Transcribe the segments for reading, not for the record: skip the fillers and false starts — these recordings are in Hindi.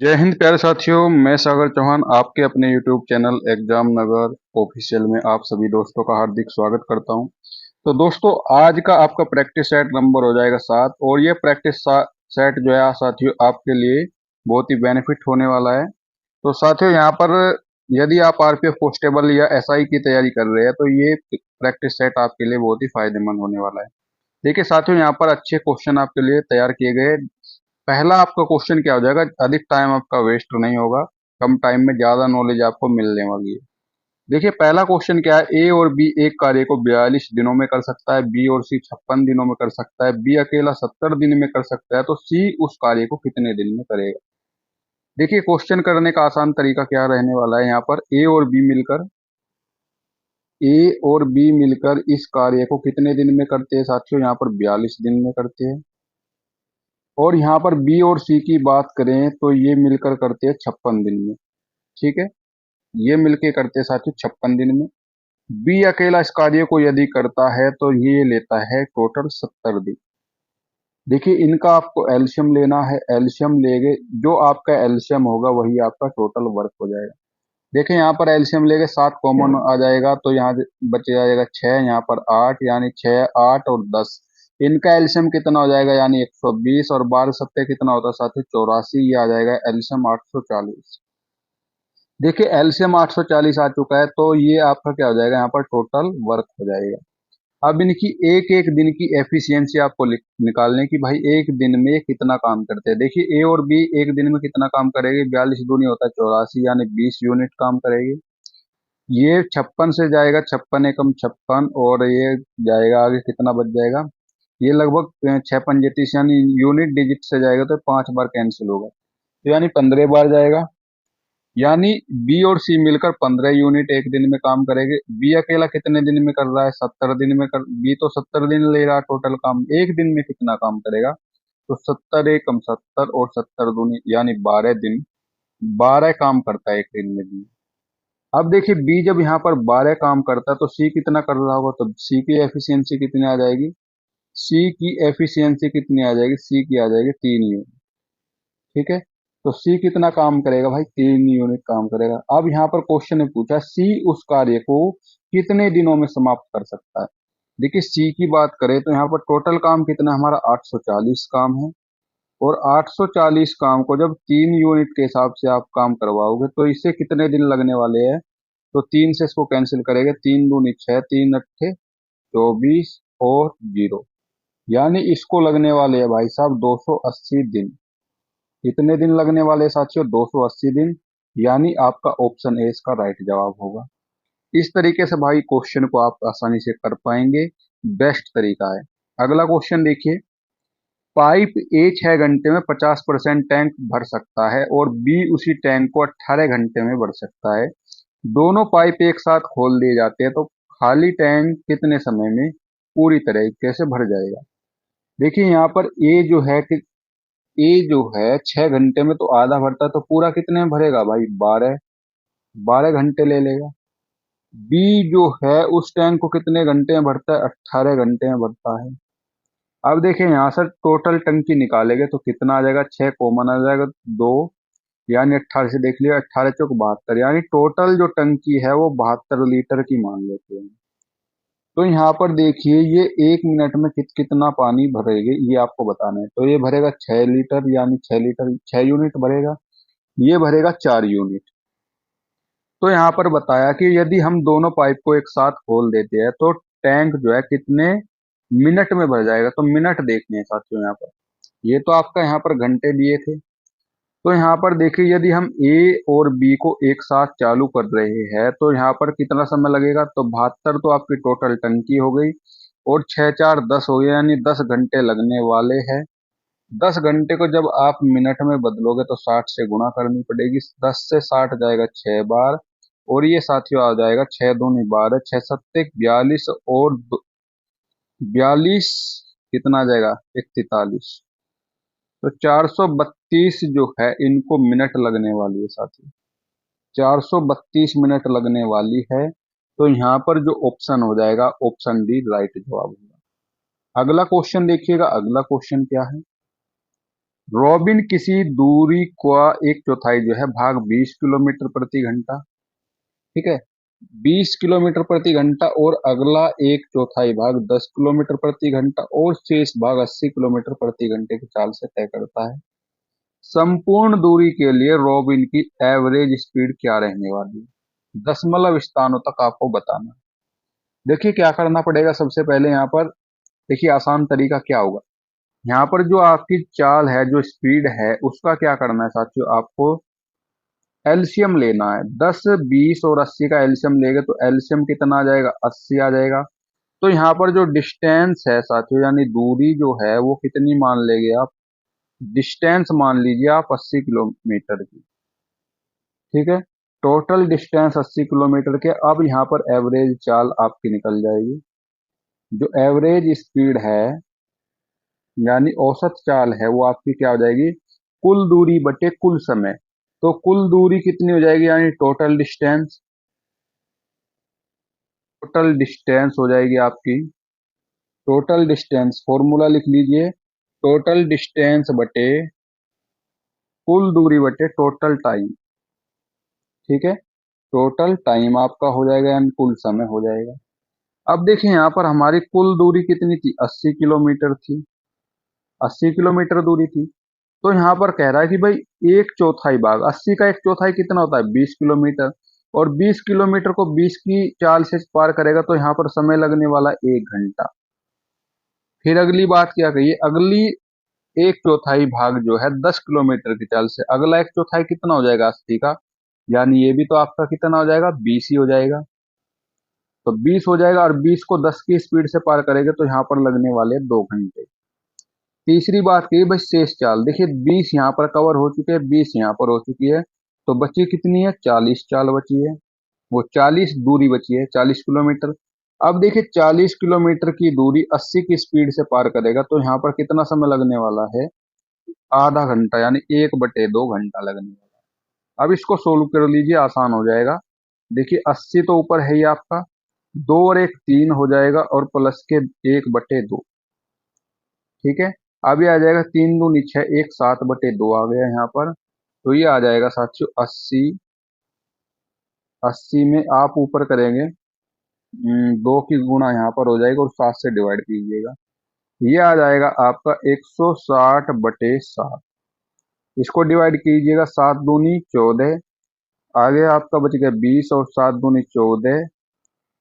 जय हिंद प्यारे साथियों, मैं सागर चौहान आपके अपने YouTube चैनल एग्जाम नगर ऑफिशियल में आप सभी दोस्तों का हार्दिक स्वागत करता हूं। तो दोस्तों, आज का आपका प्रैक्टिस सेट नंबर हो जाएगा 7 और ये प्रैक्टिस सेट जो है साथियों आपके लिए बहुत ही बेनिफिट होने वाला है। तो साथियों, यहाँ पर यदि आप आरपीएफ कांस्टेबल या एसआई की तैयारी कर रहे हैं तो ये प्रैक्टिस सेट आपके लिए बहुत ही फायदेमंद होने वाला है। देखिए साथियों, यहाँ पर अच्छे क्वेश्चन आपके लिए तैयार किए गए। पहला आपका क्वेश्चन क्या हो जाएगा, अधिक टाइम आपका वेस्ट नहीं होगा, कम टाइम में ज्यादा नॉलेज आपको मिलने वाली है। देखिए पहला क्वेश्चन क्या है, ए और बी एक कार्य को 42 दिनों में कर सकता है, बी और सी 56 दिनों में कर सकता है, बी अकेला 70 दिन में कर सकता है, तो सी उस कार्य को कितने दिन में करेगा। देखिए क्वेश्चन करने का आसान तरीका क्या रहने वाला है, यहाँ पर ए और बी मिलकर इस कार्य को कितने दिन में करते हैं साथियों, यहाँ पर 42 दिन में करते हैं। और यहाँ पर बी और सी की बात करें तो ये मिलकर करते हैं 56 दिन में। ठीक है, ये मिलके करते हैं साथियों 56 दिन में। बी अकेला इस कार्य को यदि करता है तो ये लेता है टोटल 70 दिन। देखिए इनका आपको एलसीएम लेना है, एलसीएम लेगे, जो आपका एलसीएम होगा वही आपका टोटल वर्क हो जाएगा। देखिए यहाँ पर एलसीएम लेके 7 कॉमन आ जाएगा तो यहाँ बच जाएगा 6, यहाँ पर 8, यानी 6 8 और 10। इनका एलसीएम कितना हो जाएगा, यानी 120, और 12 सत्ते कितना होता है साथियों 84, ये आ जाएगा एलसीएम 840। देखिए एलसीएम 840 आ चुका है तो ये आपका क्या हो जाएगा, यहाँ पर टोटल वर्क हो जाएगा। अब इनकी एक एक दिन की एफिशिएंसी आपको निकालने की, भाई एक दिन में ये कितना काम करते हैं। देखिए ए और बी एक दिन में कितना काम करेंगे, 42 दूनी होता है 84, यानी 20 यूनिट काम करेगी। ये 56 से जाएगा, 56 एकम 56, और ये जाएगा आगे कितना बच जाएगा, ये लगभग 6 पंजे 30, यानी यूनिट डिजिट से जाएगा तो 5 बार कैंसिल होगा, तो यानी 15 बार जाएगा। यानी बी और सी मिलकर 15 यूनिट एक दिन में काम करेंगे। बी अकेला कितने दिन में कर रहा है, 70 दिन में कर, बी तो 70 दिन ले रहा है टोटल काम, एक दिन में कितना काम करेगा, तो 70 एकम 70 और 70 दूनी यानी 12 दिन, 12 काम करता है एक दिन में बी। अब देखिए बी जब यहाँ पर 12 काम करता है तो सी कितना कर रहा होगा, तो सी की एफिशिएंसी कितनी आ जाएगी, सी की एफिशिएंसी कितनी आ जाएगी, सी की आ जाएगी 3 यूनिट। ठीक है, तो सी कितना काम करेगा भाई, 3 यूनिट काम करेगा। अब यहाँ पर क्वेश्चन ने पूछा सी उस कार्य को कितने दिनों में समाप्त कर सकता है। देखिए सी की बात करें तो यहाँ पर टोटल काम कितना हमारा 840 काम है, और 840 काम को जब 3 यूनिट के हिसाब से आप काम करवाओगे तो इससे कितने दिन लगने वाले हैं, तो 3 से इसको कैंसिल करेंगे, 3 दूनी 6, 3 अट्ठे 24 और 0, यानी इसको लगने वाले हैं भाई साहब 280 दिन। कितने दिन लगने वाले हैं साथियों, 280 दिन, यानी आपका ऑप्शन ए इसका राइट जवाब होगा। इस तरीके से भाई क्वेश्चन को आप आसानी से कर पाएंगे, बेस्ट तरीका है। अगला क्वेश्चन देखिए, पाइप ए 6 घंटे में 50% टैंक भर सकता है और बी उसी टैंक को 18 घंटे में भर सकता है। दोनों पाइप एक साथ खोल दिए जाते हैं तो खाली टैंक कितने समय में पूरी तरीके से भर जाएगा। देखिए यहाँ पर ए जो है 6 घंटे में तो आधा भरता है, तो पूरा कितने में भरेगा भाई, 12, 12 घंटे ले लेगा। बी जो है उस टैंक को कितने घंटे में भरता है, 18 घंटे में भरता है। अब देखिए यहाँ से टोटल टंकी निकालेंगे तो कितना आ जाएगा, 6 कॉमन आ जाएगा, 2, यानी 18 से देख लिया, 18 चौक 72, यानी टोटल जो टंकी है वो 72 लीटर की मान लेते हैं। तो यहाँ पर देखिए ये 1 मिनट में कितना पानी भरेगी ये आपको बताना है। तो ये भरेगा 6 लीटर, यानी 6 लीटर 6 यूनिट भरेगा, ये भरेगा 4 यूनिट। तो यहाँ पर बताया कि यदि हम दोनों पाइप को एक साथ खोल देते हैं तो टैंक जो है कितने मिनट में भर जाएगा। तो मिनट देखने हैं साथियों यहाँ पर, ये तो आपका यहाँ पर घंटे दिए थे। तो यहाँ पर देखिए यदि हम ए और बी को एक साथ चालू कर रहे हैं तो यहाँ पर कितना समय लगेगा, तो 72 तो आपकी टोटल टंकी हो गई, और 6 4 10 हो गया, यानी 10 घंटे लगने वाले हैं। 10 घंटे को जब आप मिनट में बदलोगे तो 60 से गुणा करनी पड़ेगी, 10 से 60 जाएगा 6 बार, और ये साथियों आ जाएगा 6 दूनी 12, 6 सत्ते 42, और 42 कितना आ जाएगा 143, तो 432 जो है इनको मिनट लगने वाली है साथियों, 432 मिनट लगने वाली है। तो यहाँ पर जो ऑप्शन हो जाएगा ऑप्शन डी राइट जवाब होगा। अगला क्वेश्चन देखिएगा, अगला क्वेश्चन क्या है, रॉबिन किसी दूरी का एक चौथाई जो है भाग 20 किलोमीटर प्रति घंटा, ठीक है, 20 किलोमीटर प्रति घंटा, और अगला एक चौथाई भाग 10 किलोमीटर प्रति घंटा, और शेष भाग 80 किलोमीटर प्रति घंटे की चाल से तय करता है। संपूर्ण दूरी के लिए रॉबिन की एवरेज स्पीड क्या रहने वाली है? दशमलव स्थानों तक आपको बताना है। देखिए क्या करना पड़ेगा, सबसे पहले यहाँ पर देखिए आसान तरीका क्या होगा। यहाँ पर जो आपकी चाल है, जो स्पीड है, उसका क्या करना है साथियों, आपको एलसीएम लेना है। 10, 20 और 80 का एलसीएम लेंगे तो एलसीएम कितना आ जाएगा, 80 आ जाएगा। तो यहाँ पर जो डिस्टेंस है साथियों, यानी दूरी जो है वो कितनी मान लेंगे आप, डिस्टेंस मान लीजिए आप 80 किलोमीटर की, ठीक है। टोटल डिस्टेंस 80 किलोमीटर के। अब यहाँ पर एवरेज चाल आपकी निकल जाएगी। जो एवरेज स्पीड है यानी औसत चाल है, वो आपकी क्या हो जाएगी, कुल दूरी बटे कुल समय। तो कुल दूरी कितनी हो जाएगी, यानी टोटल डिस्टेंस हो जाएगी आपकी। टोटल डिस्टेंस फॉर्मूला लिख लीजिए, टोटल डिस्टेंस बटे कुल दूरी बटे टोटल टाइम, ठीक है। टोटल टाइम आपका हो जाएगा यानी कुल समय हो जाएगा। अब देखिए यहाँ पर हमारी कुल दूरी कितनी थी, 80 किलोमीटर थी, 80 किलोमीटर दूरी थी। तो यहाँ पर कह रहा है कि भाई एक चौथाई भाग 80 का एक चौथाई कितना होता है, 20 किलोमीटर, और 20 किलोमीटर को 20 की चाल से पार करेगा तो यहाँ पर समय लगने वाला 1 घंटा। फिर अगली बात क्या कही, अगली एक चौथाई भाग जो है 10 किलोमीटर की चाल से, अगला एक चौथाई कितना हो जाएगा 80 का, यानी ये भी तो आपका कितना हो जाएगा, 20 ही हो जाएगा। तो 20 हो जाएगा, और 20 को 10 की स्पीड से पार करेंगे तो यहाँ पर लगने वाले 2 घंटे। तीसरी बात की भाई शेष चाल, देखिए 20 यहाँ पर कवर हो चुके हैं, 20 यहाँ पर हो चुकी है, तो बची कितनी है, 40 चाल बची है। वो 40 दूरी बची है, 40 किलोमीटर। अब देखिए 40 किलोमीटर की दूरी 80 की स्पीड से पार करेगा तो यहाँ पर कितना समय लगने वाला है, आधा घंटा, यानी 1/2 घंटा लगने वाला है। अब इसको सोल्व कर लीजिए, आसान हो जाएगा। देखिए 80 तो ऊपर है ही आपका, 2 और 1 3 हो जाएगा, और प्लस के 1/2, ठीक है। अब ये आ जाएगा 3 दूनी 6, 1 7/2 आ गया यहाँ पर। तो ये आ जाएगा साथियों 80, 80 में आप ऊपर करेंगे, 2 की गुणा यहाँ पर हो जाएगा और 7 से डिवाइड कीजिएगा। ये आ जाएगा आपका 160/7। इसको डिवाइड कीजिएगा, 7 दूनी 14, आगे आपका बच गया 20, और 7 दूनी 14,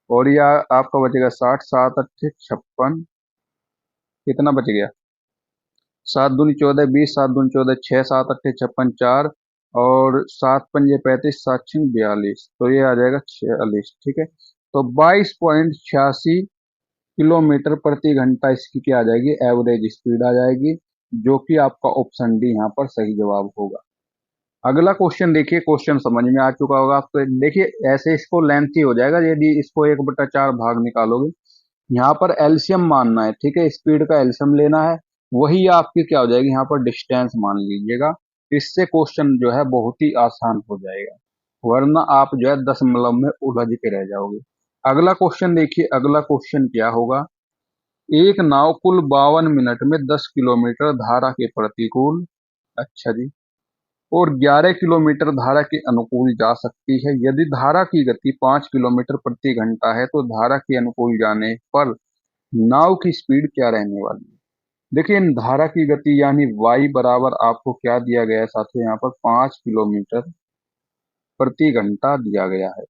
और ये आपका बचेगा 60, 7 अट्ठे 56, कितना बच गया, 7 दूनी 14, 20, 7 दूनी 14, 6 7 अट्ठे 56, 4, और 7 पंजे 35, 7 छिंग 42, तो ये आ जाएगा 46, ठीक है। तो 22.86 किलोमीटर प्रति घंटा इसकी क्या आ जाएगी, एवरेज स्पीड आ जाएगी, जो कि आपका ऑप्शन डी यहाँ पर सही जवाब होगा। अगला क्वेश्चन देखिए, क्वेश्चन समझ में आ चुका होगा आपको। देखिए ऐसे इसको लेंथी हो जाएगा यदि इसको 1/4 भाग निकालोगे। यहाँ पर एलसीएम मानना है, ठीक है, स्पीड का एलसीएम लेना है, वही आपकी क्या हो जाएगी, यहाँ पर डिस्टेंस मान लीजिएगा। इससे क्वेश्चन जो है बहुत ही आसान हो जाएगा, वरना आप जो है दशमलव में उलझ के रह जाओगे। अगला क्वेश्चन देखिए, अगला क्वेश्चन क्या होगा, एक नाव कुल 52 मिनट में 10 किलोमीटर धारा के प्रतिकूल, अच्छा जी, और 11 किलोमीटर धारा के अनुकूल जा सकती है। यदि धारा की गति 5 किलोमीटर प्रति घंटा है तो धारा के अनुकूल जाने पर नाव की स्पीड क्या रहने वाली है। देखिए इन धारा की गति यानी y बराबर आपको क्या दिया गया है साथियों, यहाँ पर 5 किलोमीटर प्रति घंटा दिया गया है।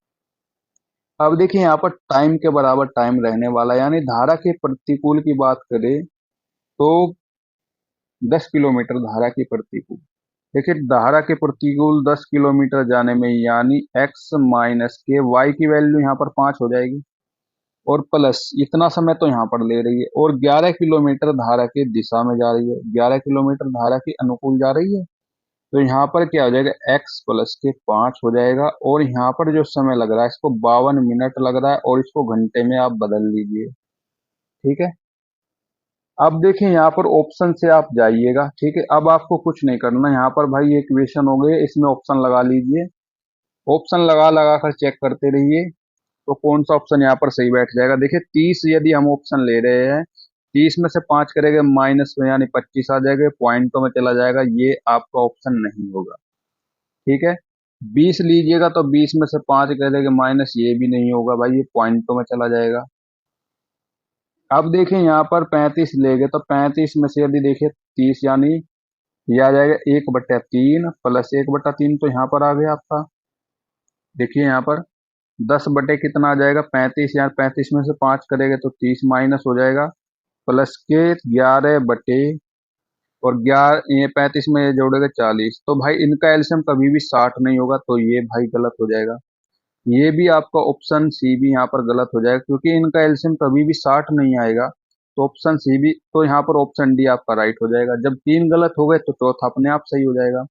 अब देखिए यहाँ पर टाइम के बराबर टाइम रहने वाला है, यानी धारा के प्रतिकूल की बात करें तो 10 किलोमीटर धारा के प्रतिकूल। देखिए धारा के प्रतिकूल 10 किलोमीटर जाने में यानी x माइनस के y की वैल्यू यहाँ पर 5 हो जाएगी, और प्लस इतना समय तो यहाँ पर ले रही है, और 11 किलोमीटर धारा की दिशा में जा रही है, 11 किलोमीटर धारा के अनुकूल जा रही है। तो यहाँ पर क्या हो जाएगा, x प्लस के 5 हो जाएगा, और यहाँ पर जो समय लग रहा है इसको 52 मिनट लग रहा है, और इसको घंटे में आप बदल लीजिए, ठीक है। अब देखिए यहाँ पर ऑप्शन से आप जाइएगा, ठीक है। अब आपको कुछ नहीं करना, यहाँ पर भाई ये इक्वेशन हो गए, इसमें ऑप्शन लगा लीजिए, ऑप्शन लगा लगा कर चेक करते रहिए तो कौन सा ऑप्शन यहाँ पर सही बैठ जाएगा। देखिए 30 यदि हम ऑप्शन ले रहे हैं 30 में से 5 करेंगे माइनस में यानी 25 आ जाएगा, पॉइंटों में चला जाएगा, ये आपका ऑप्शन नहीं होगा। ठीक है, 20 लीजिएगा तो 20 में से 5 करेंगे माइनस, ये भी नहीं होगा भाई, ये पॉइंटों में चला जाएगा। अब देखें यहाँ पर 35 लेंगे तो 35 में से यदि देखें 30 यानी ये आ जाएगा 1/3 प्लस 1/3, तो यहाँ पर आ गया आपका। देखिए यहाँ पर 10 बटे कितना आ जाएगा 35, यार 35 में से 5 करेंगे तो 30 माइनस हो जाएगा, प्लस के 11 बटे, और 11 ये 35 में ये जोड़ेगा 40, तो भाई इनका एलसीएम कभी भी 60 नहीं होगा, तो ये भाई गलत हो जाएगा। ये भी आपका ऑप्शन सी भी यहाँ पर गलत हो जाएगा, क्योंकि इनका एलसीएम कभी भी 60 नहीं आएगा, तो ऑप्शन सी भी, तो यहाँ पर ऑप्शन डी आपका राइट हो जाएगा। जब 3 गलत हो गए तो चौथा अपने आप सही हो जाएगा।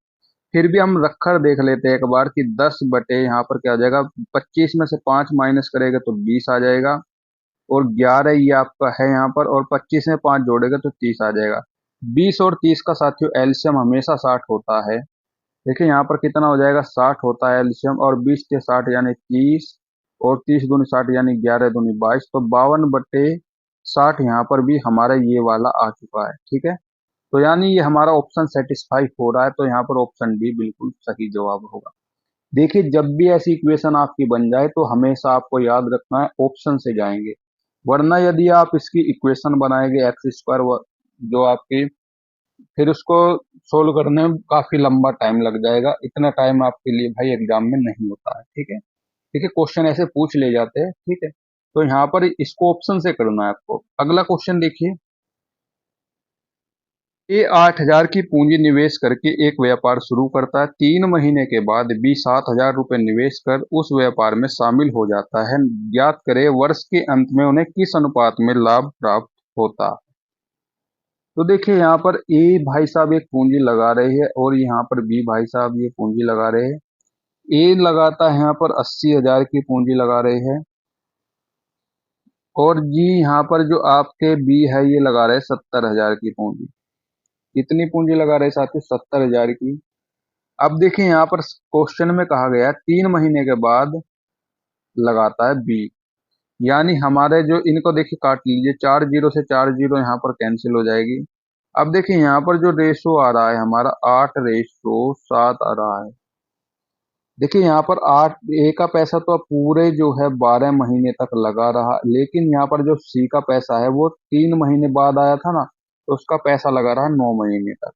फिर भी हम रखकर देख लेते हैं एक बार कि 10 बटे यहाँ पर क्या हो जाएगा, 25 में से 5 माइनस करेगा तो 20 आ जाएगा, और 11 ये आपका है यहाँ पर, और 25 में 5 जोड़ेगा तो 30 आ जाएगा। 20 और 30 का साथियों एलसीएम हमेशा 60 होता है। देखिए यहाँ पर कितना हो जाएगा, 60 होता है एलसीएम, और 20 के 60 यानी 30, और 30 दूनी 60 यानी 11 दूनी 22, तो 52/60 यहाँ पर भी हमारा ये वाला आ चुका है। ठीक है, तो यानी ये हमारा ऑप्शन सेटिस्फाई हो रहा है, तो यहाँ पर ऑप्शन डी बिल्कुल सही जवाब होगा। देखिए जब भी ऐसी इक्वेशन आपकी बन जाए तो हमेशा आपको याद रखना है ऑप्शन से जाएंगे, वरना यदि आप इसकी इक्वेशन बनाएंगे x² जो आपकी, फिर उसको सोल्व करने में काफी लंबा टाइम लग जाएगा, इतना टाइम आपके लिए भाई एग्जाम में नहीं होता है। ठीक है, ठीक है, क्वेश्चन ऐसे पूछ ले जाते हैं। ठीक है, तो यहाँ पर इसको ऑप्शन से करना है आपको। अगला क्वेश्चन देखिए, ए 8,000 की पूंजी निवेश करके एक व्यापार शुरू करता है। 3 महीने के बाद बी 7,000 रुपये निवेश कर उस व्यापार में शामिल हो जाता है। ज्ञात करे वर्ष के अंत में उन्हें किस अनुपात में लाभ प्राप्त होता है। तो देखिए यहाँ पर ए भाई साहब एक पूंजी लगा रहे हैं, और यहाँ पर बी भाई साहब ये पूंजी लगा रहे हैं। ए लगाता है यहाँ पर 80,000 की पूंजी लगा रहे हैं, और जी यहाँ पर जो आपके बी है ये लगा रहे हैं 70,000 की पूंजी। कितनी पूंजी लगा रहे हैं साथियों, 70,000 की। अब देखिए यहाँ पर क्वेश्चन में कहा गया है 3 महीने के बाद लगाता है बी, यानी हमारे जो इनको देखिए काट लीजिए, 4 जीरो से 4 जीरो यहाँ पर कैंसिल हो जाएगी। अब देखिए यहाँ पर जो रेशो आ रहा है हमारा 8:7 आ रहा है। देखिए यहाँ पर 8 ए का पैसा तो अब पूरे जो है 12 महीने तक लगा रहा, लेकिन यहाँ पर जो सी का पैसा है वो 3 महीने बाद आया था ना, तो उसका पैसा लगा रहा 9 महीने तक।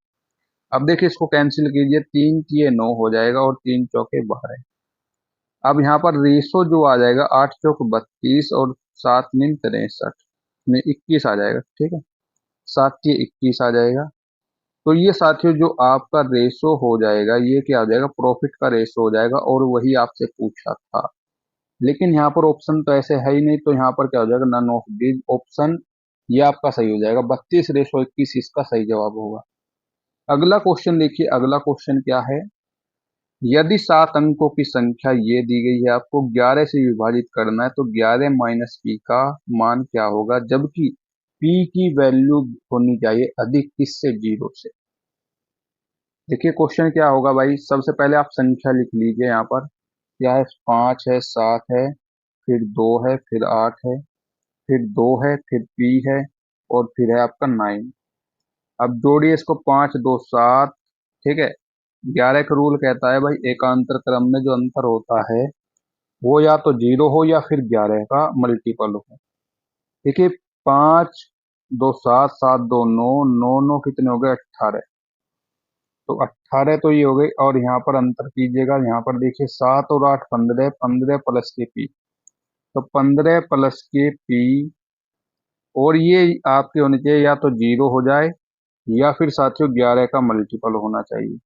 अब देखिए इसको कैंसिल कीजिए, 3 किए 9 हो जाएगा, और 3 चौके 12। अब यहाँ पर रेशो जो आ जाएगा 8 चौक 32, और 7 नीम 63 में 21 आ जाएगा। ठीक है, 7 के 21 आ जाएगा। तो ये साथियों जो आपका रेशो हो जाएगा ये क्या हो जाएगा, प्रॉफिट का रेशो हो जाएगा, और वही आपसे पूछा था। लेकिन यहाँ पर ऑप्शन तो ऐसे है ही नहीं, तो यहाँ पर क्या हो जाएगा, नन ऑफ दीज ऑप्शन, ये आपका सही हो जाएगा। 32:21 इसका सही जवाब होगा। अगला क्वेश्चन देखिए, अगला क्वेश्चन क्या है, यदि 7 अंकों की संख्या ये दी गई है, आपको 11 से विभाजित करना है, तो 11 माइनस पी का मान क्या होगा, जबकि पी की वैल्यू होनी चाहिए अधिक किससे, 0 से। देखिए क्वेश्चन क्या होगा भाई, सबसे पहले आप संख्या लिख लीजिए। यहाँ पर क्या है, 5 है, 7 है, फिर 2 है, फिर 8 है, फिर 2 है, फिर पी है, और फिर है आपका 9। अब जोड़िए इसको, 5 2 7। ठीक है, 11 का रूल कहता है भाई एकांतर क्रम में जो अंतर होता है वो या तो 0 हो या फिर 11 का मल्टीपल हो। देखिए 5 2 7 7 2 9, 9 कितने हो गए, 18। तो 18 तो ये हो गई, और यहाँ पर अंतर कीजिएगा, यहाँ पर देखिए 7 और 8 15, 15 प्लस के पी, तो 15 प्लस के पी, और ये आपके होने चाहिए या तो 0 हो जाए या फिर साथियों 11 का मल्टीपल होना चाहिए,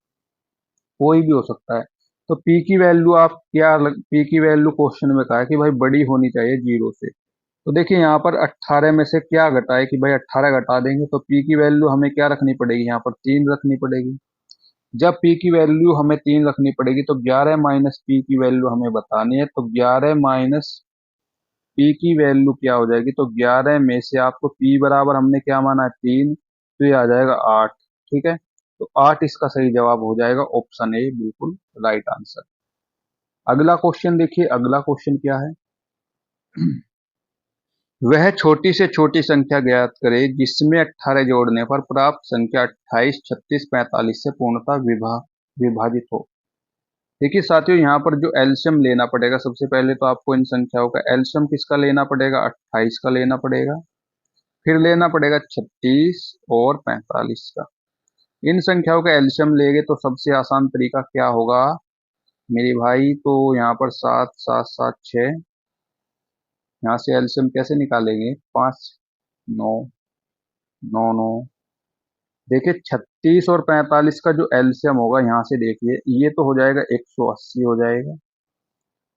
कोई भी हो सकता है। तो पी की वैल्यू आप क्या पी की वैल्यू क्वेश्चन में कहा है कि भाई बड़ी होनी चाहिए 0 से। तो देखिए यहाँ पर 18 में से क्या घटाए कि भाई 18 घटा देंगे, तो पी की वैल्यू हमें क्या रखनी पड़ेगी, यहाँ पर 3 रखनी पड़ेगी। जब पी की वैल्यू हमें 3 रखनी पड़ेगी तो 11 माइनस पी की वैल्यू हमें बतानी है, तो 11 माइनस पी की वैल्यू क्या हो जाएगी, तो 11 में से आपको पी बराबर हमने क्या माना है, 3, तो ये आ जाएगा 8। ठीक है, तो 8 इसका सही जवाब हो जाएगा, ऑप्शन ए बिल्कुल राइट आंसर। अगला क्वेश्चन देखिए, अगला क्वेश्चन क्या है, वह छोटी से छोटी संख्या ज्ञात करे जिसमें 18 जोड़ने पर प्राप्त संख्या 28, 36, 45 से पूर्णतः विभाजित हो। देखिए साथियों, यहाँ पर जो एलसीएम लेना पड़ेगा, सबसे पहले तो आपको इन संख्याओं का एलसीएम किसका लेना पड़ेगा, 28 का लेना पड़ेगा, फिर लेना पड़ेगा 36 और 45 का। इन संख्याओं का एलसीएम लेंगे तो सबसे आसान तरीका क्या होगा मेरे भाई, तो यहाँ पर 7 7 7 6, यहाँ से एलसीएम कैसे निकालेंगे, 5 9 9 9। देखिए 36 और 45 का जो एलसीएम होगा, यहाँ से देखिए ये तो हो जाएगा 180 हो जाएगा,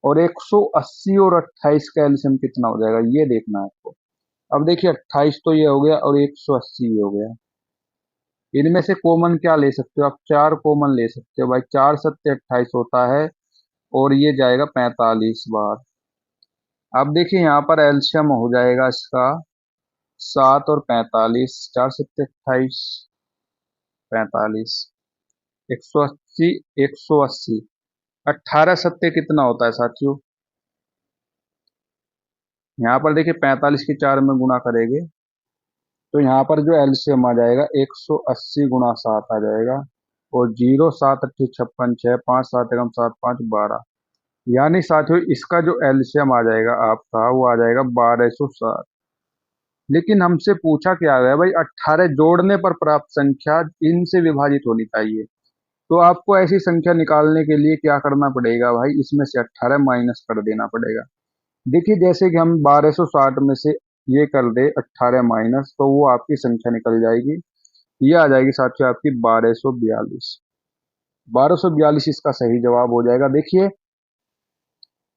और 180 और 28 का एलसीएम कितना हो जाएगा ये देखना है आपको। अब देखिए 28 तो ये हो गया और 180 ये हो गया, इनमें से कॉमन क्या ले सकते हो आप, 4 कॉमन ले सकते हो भाई, 4 सत्ते 28 होता है, और ये जाएगा 45 बार। अब देखिए यहाँ पर एलसीएम हो जाएगा इसका 7 और 45, 4 सत्ते 28, 45, 180, 180, 18 सत्ते कितना होता है साथियों, यहाँ पर देखिए 45 के 4 में गुणा करेंगे तो यहाँ पर जो एलसीएम आ जाएगा 180 गुणा 7 आ जाएगा, और 0 7 8 56 6 5 7 एकम 7 5 12, यानी साथियों इसका जो एलसीएम आ जाएगा आपका वो आ जाएगा 1260। लेकिन हमसे पूछा क्या गया भाई, 18 जोड़ने पर प्राप्त संख्या इनसे विभाजित होनी चाहिए। तो आपको ऐसी संख्या निकालने के लिए क्या करना पड़ेगा भाई, इसमें से 18 माइनस कर देना पड़ेगा। देखिए जैसे कि हम 1260 में से ये कर दे 18 माइनस, तो वो आपकी संख्या निकल जाएगी, ये आ जाएगी साथियों आपकी 1242। 1242 इसका सही जवाब हो जाएगा। देखिए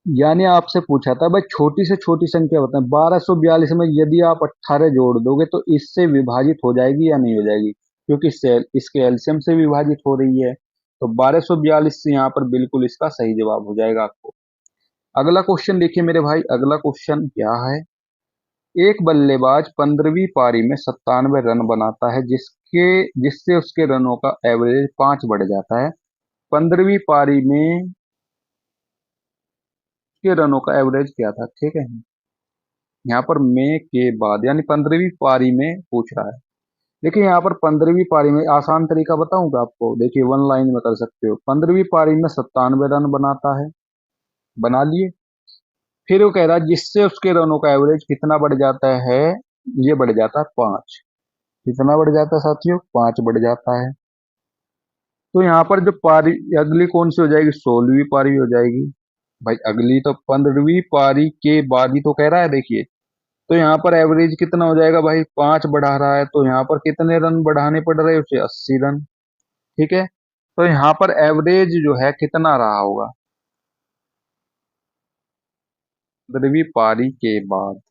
यानी आपसे पूछा था भाई छोटी से छोटी संख्या बताएं, 1242 में यदि आप 18 जोड़ दोगे तो इससे विभाजित हो जाएगी या नहीं हो जाएगी, क्योंकि इसके एलसीएम से विभाजित हो रही है, तो 1242 से यहाँ पर बिल्कुल इसका सही जवाब हो जाएगा आपको। अगला क्वेश्चन देखिए मेरे भाई, अगला क्वेश्चन क्या है, एक बल्लेबाज 15वीं पारी में 97 रन बनाता है जिससे उसके रनों का एवरेज 5 बढ़ जाता है। 15वीं पारी में के रनों का एवरेज क्या था, ठीक है, यहाँ पर में के बाद यानी 15वीं पारी में पूछ रहा है। देखिए यहाँ पर 15वीं पारी में आसान तरीका बताऊंगा आपको, देखिए वन लाइन में कर सकते हो। 15वीं पारी में 97 रन बनाता है, बना लिए, फिर वो कह रहा है जिससे उसके रनों का एवरेज कितना बढ़ जाता है, ये बढ़ जाता है 5। कितना बढ़ जाता है साथियों, 5 बढ़ जाता है। तो यहाँ पर जो पारी अगली कौन सी हो जाएगी, 16वीं पारी हो जाएगी भाई, अगली तो 15वीं पारी के बाद ही तो कह रहा है। देखिए तो यहाँ पर एवरेज कितना हो जाएगा भाई, 5 बढ़ा रहा है, तो यहाँ पर कितने रन बढ़ाने पड़ रहे हैं उसे, 80 रन, ठीक है। तो यहाँ पर एवरेज जो है कितना रहा होगा 15वीं पारी के बाद,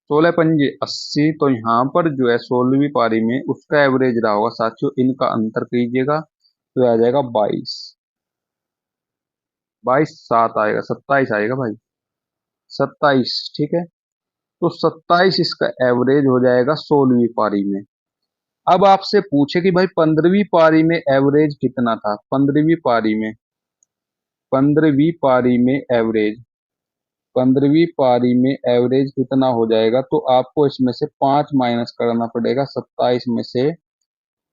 16 पंजे 80, तो यहाँ पर जो है 16वीं पारी में उसका एवरेज रहा होगा साथियों, इनका अंतर कीजिएगा तो आ जाएगा 22, 22 7 आएगा, 27 आएगा भाई, 27, ठीक है। तो 27 इसका एवरेज हो जाएगा 16वीं पारी में। अब आपसे पूछे कि भाई 15वीं पारी में एवरेज कितना था, 15वीं पारी में एवरेज कितना हो जाएगा, तो आपको इसमें से 5 माइनस करना पड़ेगा, 27 में से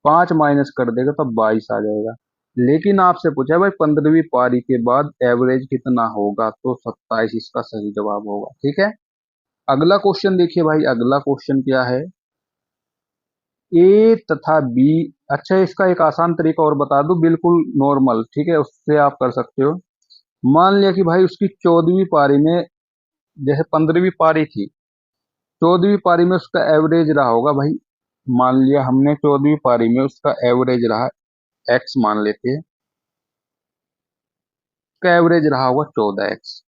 5 माइनस कर देगा तो 22 आ जाएगा। लेकिन आपसे पूछा है भाई 15वीं पारी के बाद एवरेज कितना होगा, तो 27 इसका सही जवाब होगा, ठीक है। अगला क्वेश्चन देखिए भाई, अगला क्वेश्चन क्या है, ए तथा बी, अच्छा इसका एक आसान तरीका और बता दूं, बिल्कुल नॉर्मल, ठीक है, उससे आप कर सकते हो। मान लिया कि भाई उसकी 14वीं पारी में, जैसे 15वीं पारी थी, 14वीं पारी में उसका एवरेज रहा होगा भाई, मान लिया हमने 14वीं पारी में उसका एवरेज रहा, एक्स मान लेते हैं, उसका एवरेज रहा होगा 14x,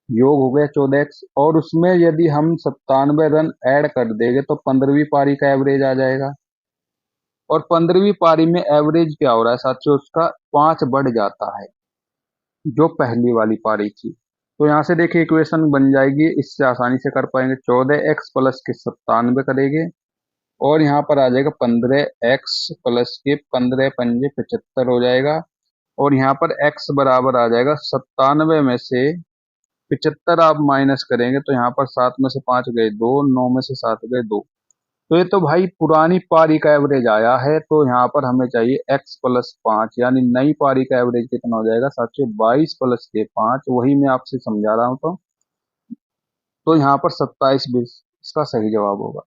योग हो गया 14x, और उसमें यदि हम 97 रन ऐड कर देंगे तो 15वीं पारी का एवरेज आ जाएगा, और 15वीं पारी में एवरेज क्या हो रहा है साथियों, उसका 5 बढ़ जाता है जो पहली वाली पारी थी। तो यहाँ से देखिए इक्वेशन बन जाएगी, इससे आसानी से कर पाएंगे, 14x प्लस के 97 करेंगे, और यहाँ पर आ जाएगा 15x प्लस के 15 पंजे 75 हो जाएगा, और यहाँ पर x बराबर आ जाएगा 97 में से 75 आप माइनस करेंगे तो यहाँ पर 7 में से 5 गए 2, 9 में से 7 गए 2। तो ये तो भाई पुरानी पारी का एवरेज आया है, तो यहाँ पर हमें चाहिए x प्लस 5, यानी नई पारी का एवरेज कितना हो जाएगा साथियों, 22 प्लस के 5, वही मैं आपसे समझा रहा हूँ। तो यहाँ पर 27-20 इसका सही जवाब होगा।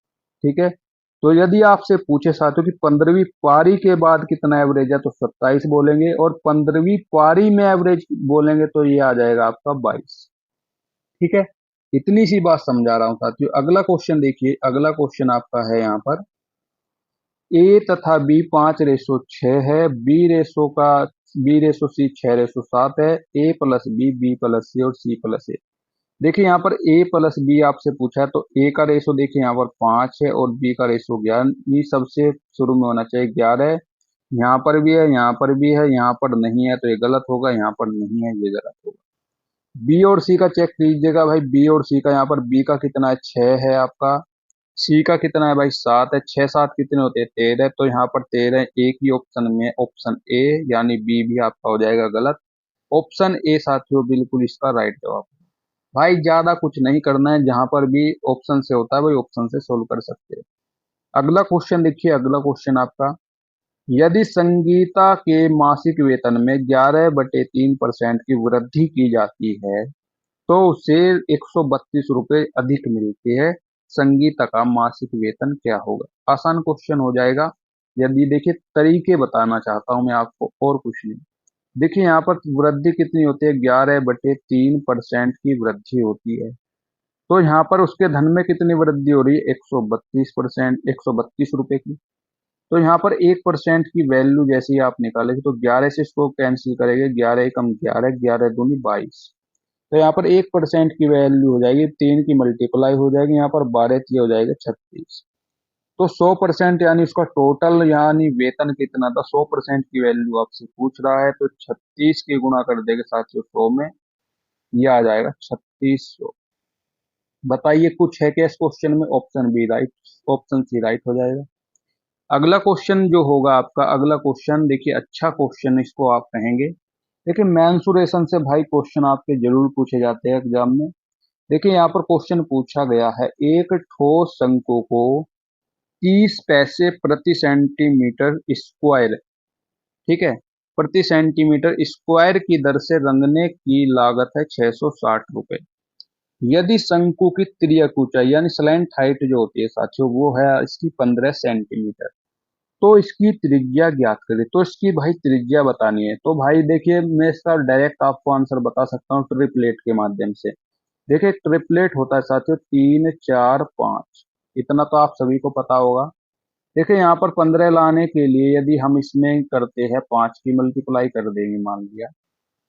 ठीक है, तो यदि आपसे पूछे साथियों कि 15वीं पारी के बाद कितना एवरेज है, तो 27 बोलेंगे, और 15वीं पारी में एवरेज बोलेंगे तो ये आ जाएगा आपका 22। ठीक है, इतनी सी बात समझा रहा हूं साथियों। अगला क्वेश्चन देखिए, अगला क्वेश्चन आपका है यहाँ पर ए तथा बी 5:6 है, बी:/c 6:7 है, ए प्लस बी, बी प्लस सी और सी प्लस ए। देखिए यहाँ पर ए प्लस बी आपसे पूछा है, तो ए का रेशो देखिए यहाँ पर 5 है और बी का रेशो 11, ये सबसे शुरू में होना चाहिए 11। यहाँ पर भी है, यहाँ पर भी है, यहाँ पर नहीं है तो ये गलत होगा, यहाँ पर नहीं है ये गलत होगा। बी और सी का चेक कीजिएगा भाई, बी और सी का, यहाँ पर बी का कितना है 6 है आपका, सी का कितना है भाई 7 है, 6 7 कितने होते हैं 13, तो यहाँ पर 13 एक ही ऑप्शन में, ऑप्शन ए, यानी बी भी आपका हो जाएगा गलत। ऑप्शन ए साथियों बिल्कुल इसका राइट जवाब। भाई ज्यादा कुछ नहीं करना है, जहां पर भी ऑप्शन से होता है वही ऑप्शन से सोल्व कर सकते हैं। अगला क्वेश्चन देखिए, अगला क्वेश्चन आपका, यदि संगीता के मासिक वेतन में 11/3% की वृद्धि की जाती है तो उसे 132 रुपये अधिक मिलते हैं, संगीता का मासिक वेतन क्या होगा। आसान क्वेश्चन हो जाएगा। यदि देखिए तरीके बताना चाहता हूं मैं आपको, और कुछ नहीं। देखिए यहाँ पर वृद्धि कितनी होती है, 11/3% की वृद्धि होती है, तो यहाँ पर उसके धन में कितनी वृद्धि हो रही है, 132%, 132 रुपए की। तो यहाँ पर 1% की वैल्यू जैसे ही आप निकालेंगे तो 11 से इसको कैंसिल करेंगे, 11 एकम 11, 11 दूनी 22। तो यहाँ पर 1% की वैल्यू हो जाएगी 3 की मल्टीप्लाई हो जाएगी, यहाँ पर 12 की हो जाएगा 36। तो 100% यानी उसका टोटल यानी वेतन कितना था, 100% की वैल्यू आपसे पूछ रहा है, तो 36 की गुणा कर देंगे साथियों 100 में, ये आ जाएगा 3600। बताइए कुछ है क्या इस क्वेश्चन में, option B right, option C right हो जाएगा। अगला क्वेश्चन जो होगा आपका, अगला क्वेश्चन देखिए, अच्छा क्वेश्चन इसको आप कहेंगे। देखिए मैंसुरेशन से भाई क्वेश्चन आपके जरूर पूछे जाते हैं एग्जाम में। देखिए यहाँ पर क्वेश्चन पूछा गया है, एक ठोस शंकु को 30 पैसे प्रति सेंटीमीटर स्क्वायर, ठीक है, प्रति सेंटीमीटर स्क्वायर की दर से रंगने की लागत है 660 रुपए। यदि शंकु की तिर्यक ऊंचाई यानी स्लैंट हाइट जो होती है साथियों, वो है इसकी 15 सेंटीमीटर, तो इसकी त्रिज्या ज्ञात करें। तो इसकी भाई त्रिज्या बतानी है, तो भाई देखिए मैं इसका डायरेक्ट आपको आंसर बता सकता हूँ ट्रिपलेट के माध्यम से। देखिए ट्रिपलेट होता है साथियों 3 4 5, इतना तो आप सभी को पता होगा। देखिए यहाँ पर 15 लाने के लिए यदि हम इसमें करते हैं 5 की मल्टीप्लाई कर देंगे मान लिया,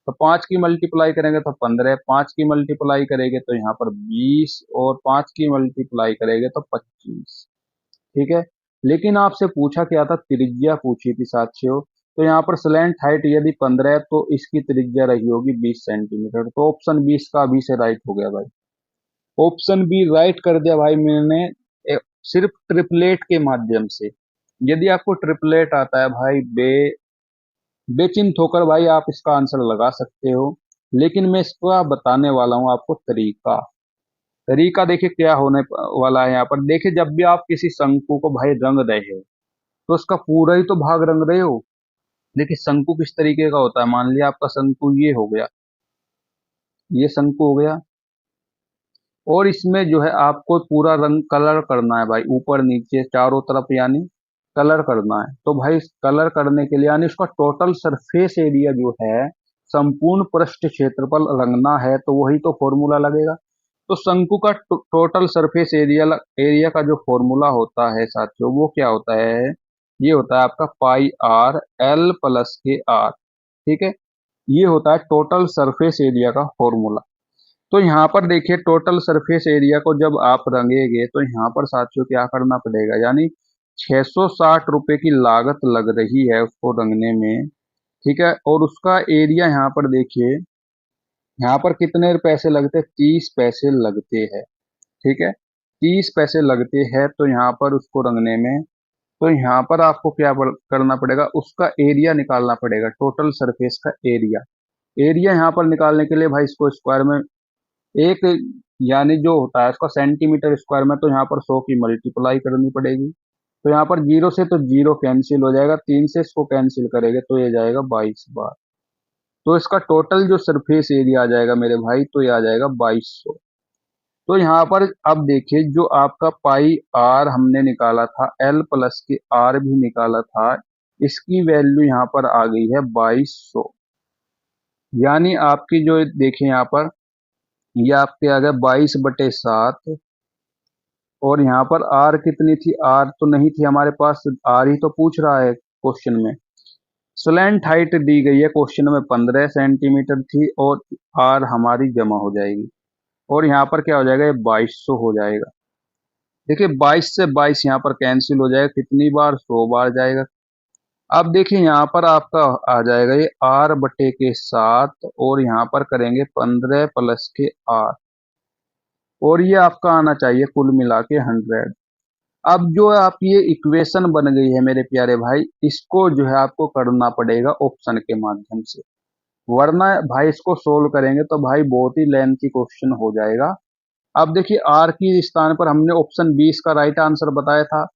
तो 5 की मल्टीप्लाई करेंगे तो 15, 5 की मल्टीप्लाई करेंगे तो यहाँ पर 20, और 5 की मल्टीप्लाई करेंगे तो 25। ठीक है, लेकिन आपसे पूछा क्या था, त्रिज्या पूछी थी साथियों। तो यहाँ पर स्लैंट हाइट यदि 15 है तो इसकी त्रिज्या रही होगी 20 सेंटीमीटर, तो ऑप्शन 20 का अभी से राइट हो गया भाई, ऑप्शन बी राइट कर दिया भाई मैंने, सिर्फ ट्रिपलेट के माध्यम से। यदि आपको ट्रिपलेट आता है भाई बेचिंत होकर भाई आप इसका आंसर लगा सकते हो, लेकिन मैं इसका बताने वाला हूं आपको तरीका। तरीका देखिए क्या होने वाला है यहाँ पर। देखिए जब भी आप किसी शंकु को भाई रंग रहे हो तो उसका पूरा ही तो भाग रंग रहे हो। देखिए शंकु किस तरीके का होता है, मान लिया आपका शंकु ये हो गया, ये शंकु हो गया, और इसमें जो है आपको पूरा रंग कलर करना है भाई, ऊपर नीचे चारों तरफ यानी कलर करना है। तो भाई कलर करने के लिए यानी उसका टोटल सरफेस एरिया जो है, संपूर्ण पृष्ठ क्षेत्रफल रंगना है, तो वही तो फॉर्मूला लगेगा। तो शंकु का टोटल सरफेस एरिया एरिया का जो फॉर्मूला होता है साथियों, वो क्या होता है, ये होता है आपका पाई आर एल प्लस के आर। ठीक है, ये होता है टोटल सरफेस एरिया का फॉर्मूला। तो यहाँ पर देखिए टोटल सरफेस एरिया को जब आप रंगेंगे तो यहाँ पर साथियों क्या करना पड़ेगा, यानी 660 रुपए की लागत लग रही है उसको रंगने में। ठीक है, और उसका एरिया यहाँ पर देखिए, यहाँ पर कितने पैसे लगते हैं, 30 पैसे लगते हैं। ठीक है, 30 पैसे लगते हैं तो यहाँ पर उसको रंगने में, तो यहाँ पर आपको क्या करना पड़ेगा, उसका एरिया निकालना पड़ेगा, टोटल सरफेस का एरिया। एरिया यहाँ पर निकालने के लिए भाई इसको स्क्वायर में एक यानी जो होता है उसका सेंटीमीटर स्क्वायर में, तो यहाँ पर 100 की मल्टीप्लाई करनी पड़ेगी। तो यहाँ पर 0 से तो 0 कैंसिल हो जाएगा, 3 से इसको कैंसिल करेंगे तो ये जाएगा 22 बार। तो इसका टोटल जो सरफेस एरिया आ जाएगा मेरे भाई, तो ये आ जाएगा 2200। तो यहाँ पर अब देखिए, जो आपका पाई आर हमने निकाला था, एल प्लस के आर भी निकाला था, इसकी वैल्यू यहाँ पर आ गई है 2200। यानी आपकी जो देखिए यहाँ पर, ये आपके आ गया 22/7। और यहाँ पर आर कितनी थी, आर तो नहीं थी हमारे पास, आर ही तो पूछ रहा है क्वेश्चन में। स्लैंट हाइट दी गई है क्वेश्चन में 15 सेंटीमीटर थी, और आर हमारी जमा हो जाएगी, और यहाँ पर क्या हो जाएगा, ये 2200 हो जाएगा। देखिए 22 से 22 यहाँ पर कैंसिल हो जाएगा, कितनी बार, 100 बार जाएगा। अब देखिए यहाँ पर आपका आ जाएगा ये आर बटे के 7, और यहाँ पर करेंगे 15 प्लस के आर, और ये आपका आना चाहिए कुल मिला के 100। अब जो आपकी ये इक्वेशन बन गई है मेरे प्यारे भाई, इसको जो है आपको करना पड़ेगा ऑप्शन के माध्यम से, वरना भाई इसको सोल्व करेंगे तो भाई बहुत ही लेंथी क्वेश्चन हो जाएगा। अब देखिए आर की स्थान पर हमने ऑप्शन 20 का राइट आंसर बताया था।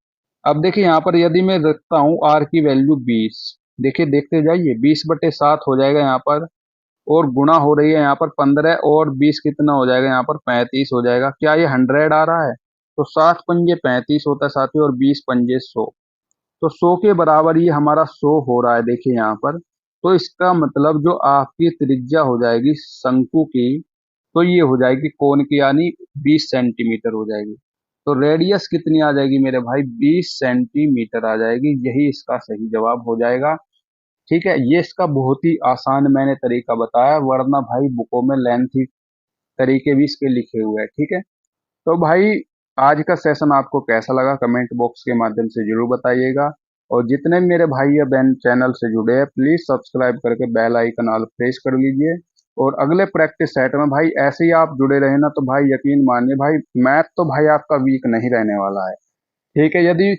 अब देखिए यहाँ पर यदि मैं रखता हूँ आर की वैल्यू 20, देखिए देखते जाइए, 20/7 हो जाएगा यहाँ पर, और गुणा हो रही है यहाँ पर 15, और 20 कितना हो जाएगा यहाँ पर, 35 हो जाएगा। क्या ये 100 आ रहा है? तो 7 पंजे 35 होता है साथियों, और 20 पंजे 100, तो 100 के बराबर ये हमारा 100 हो रहा है, देखिए यहाँ पर। तो इसका मतलब जो आपकी त्रिज्या हो जाएगी शंकु की, तो ये हो जाएगी कोण की, यानी 20 सेंटीमीटर हो जाएगी। तो रेडियस कितनी आ जाएगी मेरे भाई, 20 सेंटीमीटर आ जाएगी। यही इसका सही जवाब हो जाएगा। ठीक है, ये इसका बहुत ही आसान मैंने तरीका बताया, वरना भाई बुकों में लेंथी तरीके भी इसके लिखे हुए हैं। ठीक है, तो भाई आज का सेशन आपको कैसा लगा, कमेंट बॉक्स के माध्यम से जरूर बताइएगा। और जितने भी मेरे भाई या बहन चैनल से जुड़े हैं, प्लीज सब्सक्राइब करके बेल आइकन ऑल प्रेस कर लीजिए। और अगले प्रैक्टिस सेट में भाई ऐसे ही आप जुड़े रहे ना, तो भाई यकीन मानिए भाई, मैथ तो भाई आपका वीक नहीं रहने वाला है। ठीक है, यदि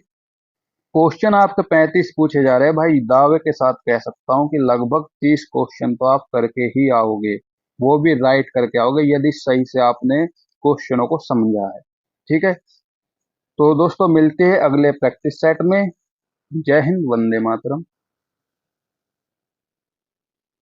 क्वेश्चन आपके 35 पूछे जा रहे हैं, भाई दावे के साथ कह सकता हूं कि लगभग 30 क्वेश्चन तो आप करके ही आओगे, वो भी राइट करके आओगे, यदि सही से आपने क्वेश्चनों को समझा है। ठीक है, तो दोस्तों मिलते हैं अगले प्रैक्टिस सेट में। जय हिंद, वंदे मातरम।